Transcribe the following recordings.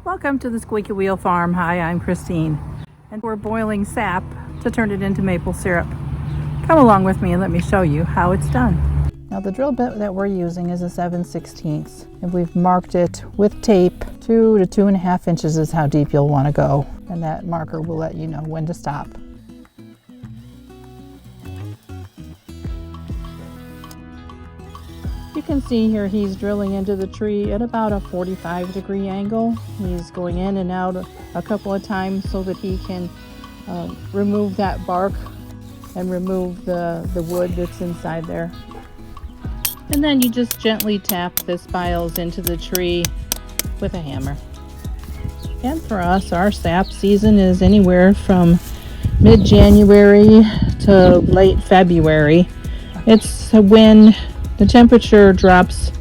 Welcome to the Squeaky Wheel Farm. Hi, I'm Christine, and we're boiling sap to turn it into maple syrup. Come along with me and let me show you how it's done. Now the drill bit that we're using is a 7/16, and we've marked it with tape. 2 to 2.5 inches is how deep you'll want to go, and that marker will let you know when to stop. You can see here he's drilling into the tree at about a 45-degree angle. He's going in and out a couple of times so that he can remove that bark and remove the wood that's inside there. And then you just gently tap the spiles into the tree with a hammer. And for us, our sap season is anywhere from mid-January to late February. It's when the temperature drops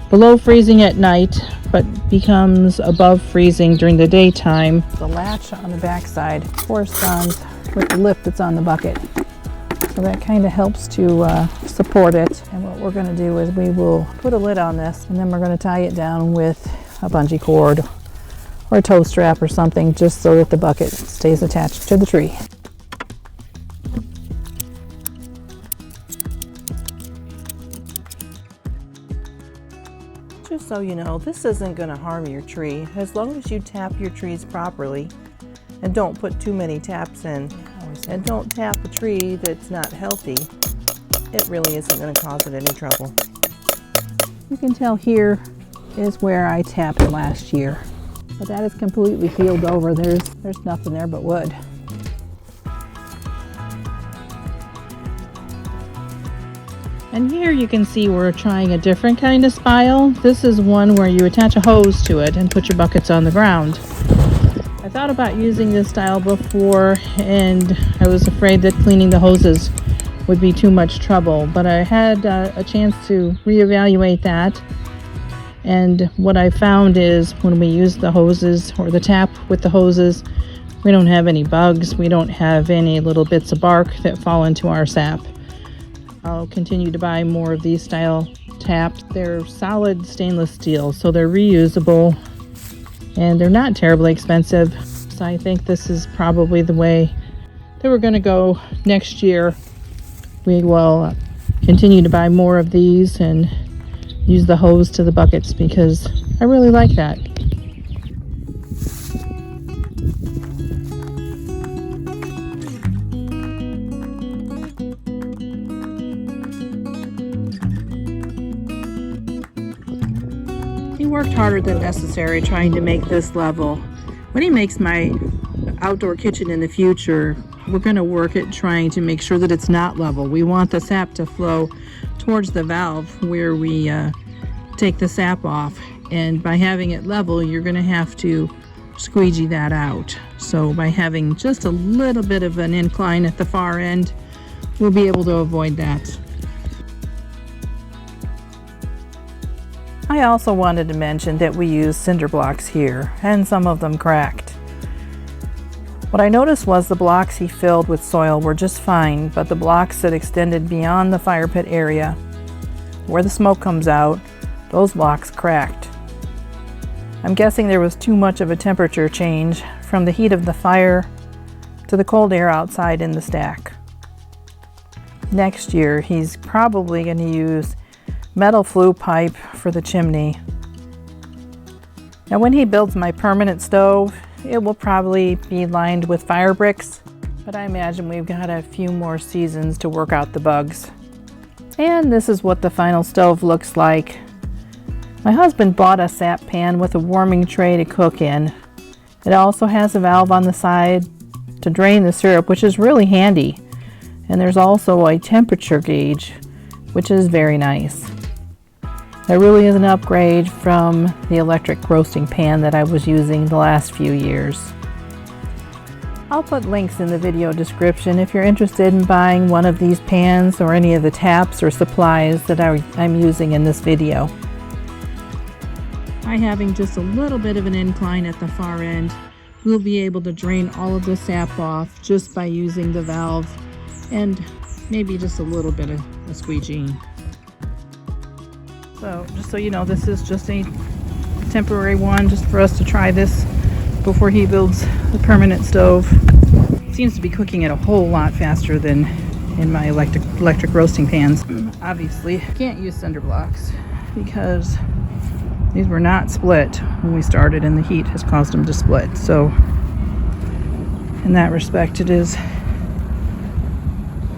below freezing at night, but becomes above freezing during the daytime. The latch on the back side corresponds with the lip that's on the bucket. So that kind of helps to support it. And what we're going to do is we will put a lid on this, and then we're going to tie it down with a bungee cord or a tow strap or something, just so that the bucket stays attached to the tree. Just so you know, this isn't going to harm your tree as long as you tap your trees properly and don't put too many taps in. And don't tap a tree that's not healthy. It really isn't going to cause it any trouble. You can tell here is where I tapped last year, but that is completely healed over. There's nothing there but wood. And here you can see we're trying a different kind of spile. This is one where you attach a hose to it and put your buckets on the ground. I thought about using this style before, and I was afraid that cleaning the hoses would be too much trouble, but I had a chance to reevaluate that, and what I found is when we use the hoses or the tap with the hoses, we don't have any bugs, we don't have any little bits of bark that fall into our sap. I'll continue to buy more of these style taps. They're solid stainless steel, so they're reusable, and they're not terribly expensive. So I think this is probably the way that we're going to go next year. We will continue to buy more of these and use the hose to the buckets because I really like that. He worked harder than necessary trying to make this level. When he makes my outdoor kitchen in the future, we're going to work at trying to make sure that it's not level. We want the sap to flow towards the valve where we take the sap off, and by having it level, you're going to have to squeegee that out. So by having just a little bit of an incline at the far end, we'll be able to avoid that. I also wanted to mention that we use cinder blocks here, and some of them cracked. What I noticed was the blocks he filled with soil were just fine, but the blocks that extended beyond the fire pit area, where the smoke comes out, those blocks cracked. I'm guessing there was too much of a temperature change from the heat of the fire to the cold air outside in the stack. Next year, he's probably going to use metal flue pipe for the chimney. Now when he builds my permanent stove, it will probably be lined with fire bricks, but I imagine we've got a few more seasons to work out the bugs. And this is what the final stove looks like. My husband bought a sap pan with a warming tray to cook in. It also has a valve on the side to drain the syrup, which is really handy. And there's also a temperature gauge, which is very nice. That really is an upgrade from the electric roasting pan that I was using the last few years. I'll put links in the video description if you're interested in buying one of these pans or any of the taps or supplies that I'm using in this video. By having just a little bit of an incline at the far end, we'll be able to drain all of the sap off just by using the valve and maybe just a little bit of a squeegeeing. So just so you know, this is just a temporary one just for us to try this before he builds the permanent stove. It seems to be cooking it a whole lot faster than in my electric roasting pans. Obviously, can't use cinder blocks because these were not split when we started, and the heat has caused them to split. So in that respect, it is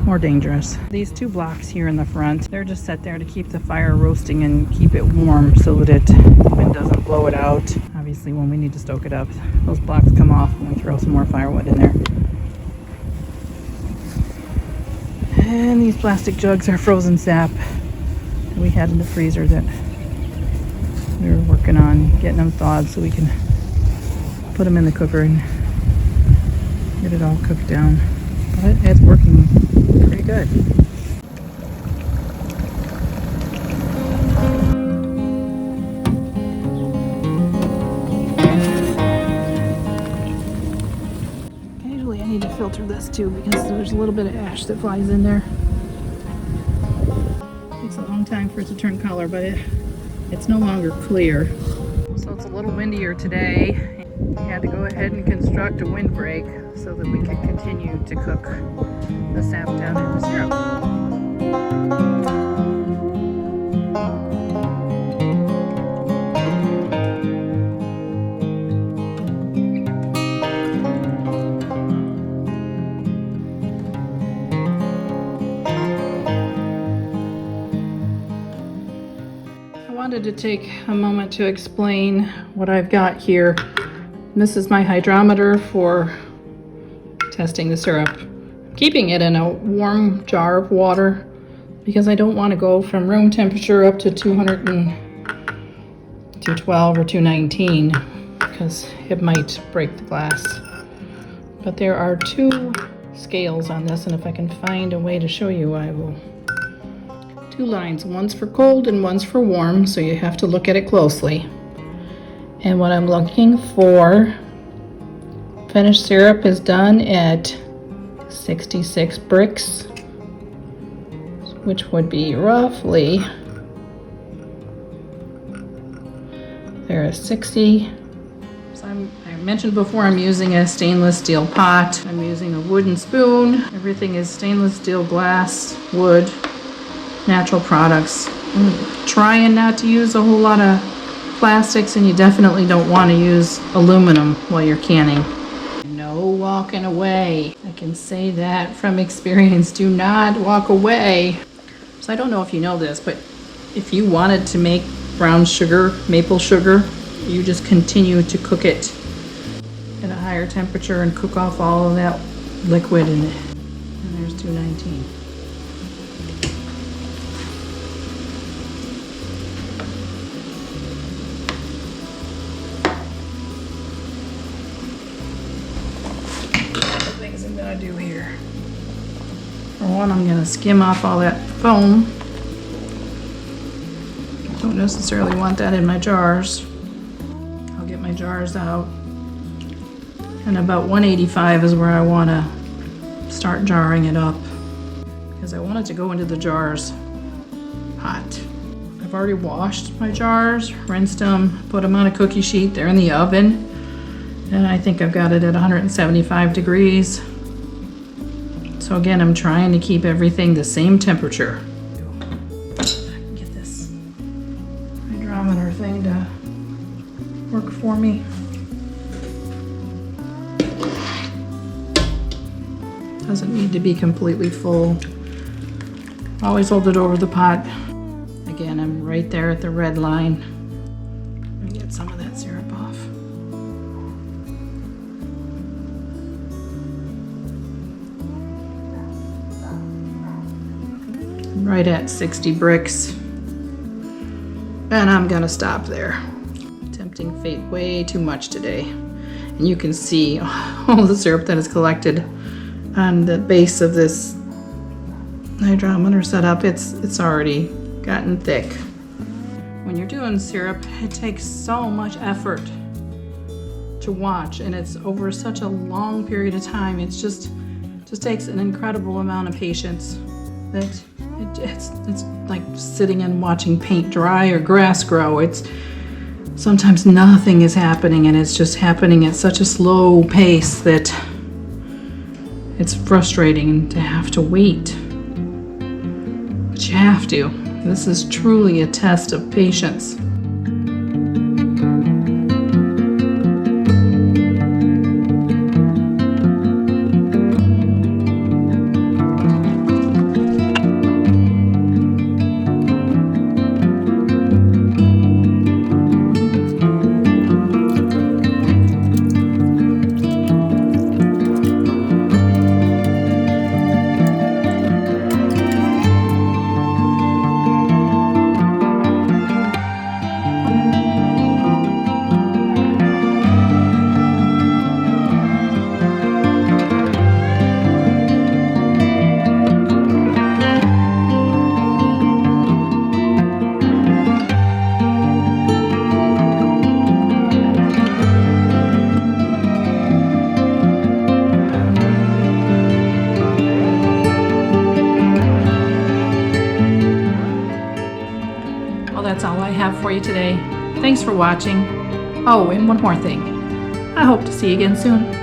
more dangerous. These 2 blocks here in the front, they're just set there to keep the fire roasting and keep it warm so that the wind doesn't blow it out. Obviously, when we need to stoke it up, those blocks come off when we throw some more firewood in there. And these plastic jugs are frozen sap that we had in the freezer that we were working on getting them thawed so we can put them in the cooker and get it all cooked down. But it's working pretty good. Occasionally I need to filter this too because there's a little bit of ash that flies in there. Takes a long time for it to turn color, but it's no longer clear. So it's a little windier today. We had to go ahead and construct a windbreak so that we could continue to cook the sap down in the syrup. I wanted to take a moment to explain what I've got here. This is my hydrometer for testing the syrup. I'm keeping it in a warm jar of water because I don't want to go from room temperature up to 212 or 219 because it might break the glass. But there are 2 scales on this, and if I can find a way to show you, I will. 2 lines, one's for cold and one's for warm, so you have to look at it closely. And what I'm looking for, finished syrup is done at 66 bricks, which would be roughly, there is 60. So I mentioned before I'm using a stainless steel pot. I'm using a wooden spoon. Everything is stainless steel, glass, wood, natural products. I'm trying not to use a whole lot of plastics, and you definitely don't want to use aluminum while you're canning. No walking away. I can say that from experience. Do not walk away. So I don't know if you know this, but if you wanted to make brown sugar, maple sugar, you just continue to cook it at a higher temperature and cook off all of that liquid in it. And there's 219. Things I'm gonna do here. For one, I'm gonna skim off all that foam. Don't necessarily want that in my jars. I'll get my jars out. And about 185 is where I want to start jarring it up, because I want it to go into the jars hot. I've already washed my jars, rinsed them, put them on a cookie sheet. They're in the oven, and I think I've got it at 175 degrees. So again, I'm trying to keep everything the same temperature. Get this hydrometer thing to work for me. Doesn't need to be completely full. Always hold it over the pot. Again, I'm right there at the red line. Let me get some of that syrup off. I'm right at 60 bricks. And I'm gonna stop there. Tempting fate way too much today. And you can see all the syrup that is collected on the base of this hydrometer setup. It's already gotten thick. When you're doing syrup, it takes so much effort to watch, and it's over such a long period of time. It's just takes an incredible amount of patience. That it's like sitting and watching paint dry or grass grow. Sometimes nothing is happening and it's just happening at such a slow pace that it's frustrating to have to wait. But you have to. This is truly a test of patience. That's all I have for you today. Thanks for watching. Oh, and one more thing. I hope to see you again soon.